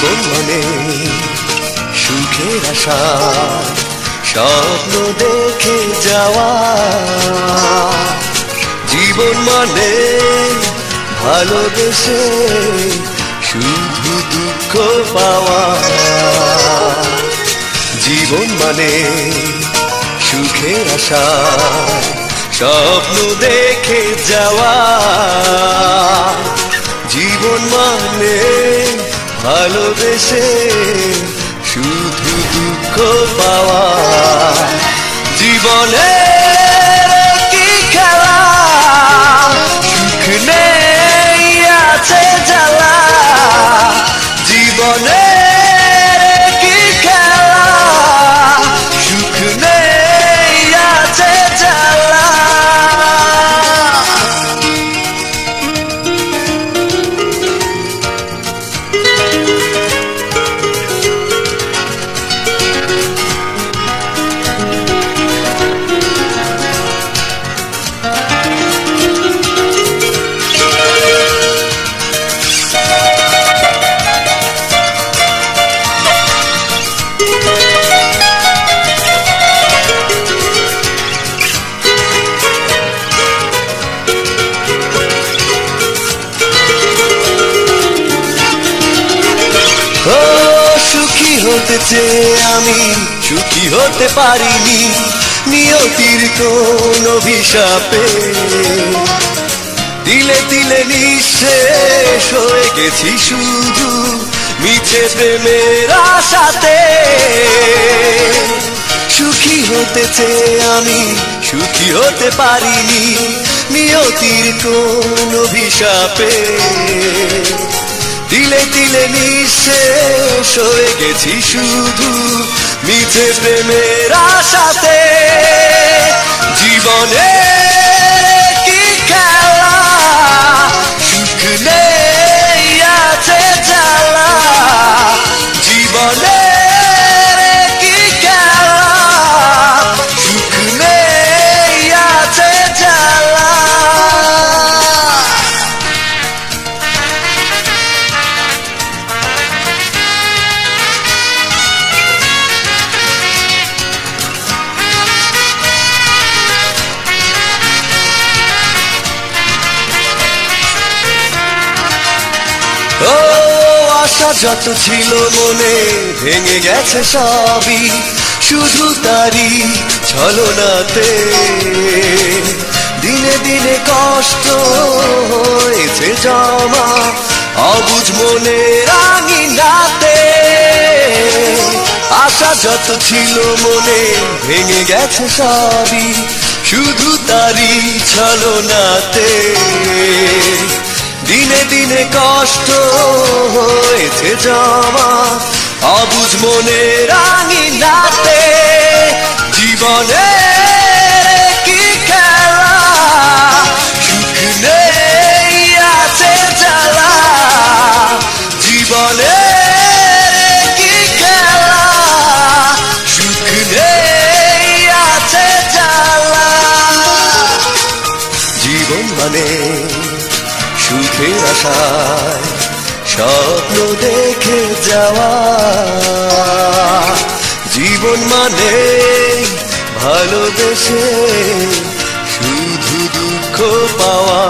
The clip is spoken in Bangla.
জীবন মানে সুখের আশা, স্বপ্ন দেখে যাওয়া। জীবন মানে ভালোবেসে শুধু দুঃখ পাওয়া। জীবন মানে সুখের আশা, স্বপ্ন দেখে যাওয়া। জীবন মানে ভালোবেসে শুধু দুঃখ পাওয়া। জীবনে কি খেলা, সুখ নেই আছে জ্বালা। জীবনে কি খেলা, সুখ নেই আছে জ্বালা। সুখী হতে চেয়ে আমি সুখী হতে পারিনি, নিয়তির কোন অভিশাপে। দিলে দিলে নিঃশেষ হয়ে গেছি শুধু মিছে প্রেমের আশাতে। সুখী হতে চেয়ে আমি সুখী হতে পারিনি, নিয়তির কোন অভিশাপে। দিলে দিলে নিঃশেষ হয়ে গেছি শুধু মিছে প্রেমের আশাতে। জীবনে কি খেলা, সুখ নেই আছে জ্বালা। জীবনে কি খেলা, সুখ নেই আছে জ্বালা। ও আশা যত ছিল মনে ভেঙে গেছে সবই শুধু তারি ছলনাতে। দিনে দিনে কষ্ট হয়েছে জমা অবুঝ মনে রাঙিনাতে। আশা যত ছিল মনে ভেঙে গেছে সবই শুধু তারি ছলনাতে। দিনে দিনে কষ্ট হয়েছে জমা অবুঝ মনে রাঙিনাতে। জীবনে কি খেলা, সুখ নেই আছে জ্বালা। জীবনে কি খেলা, সুখ নেই আছে জ্বালা। জীবন মানে সুখের আশায় স্বপ্ন দেখে যাওয়া। জীবন মানে ভালোবেসে শুধু দুঃখ পাওয়া।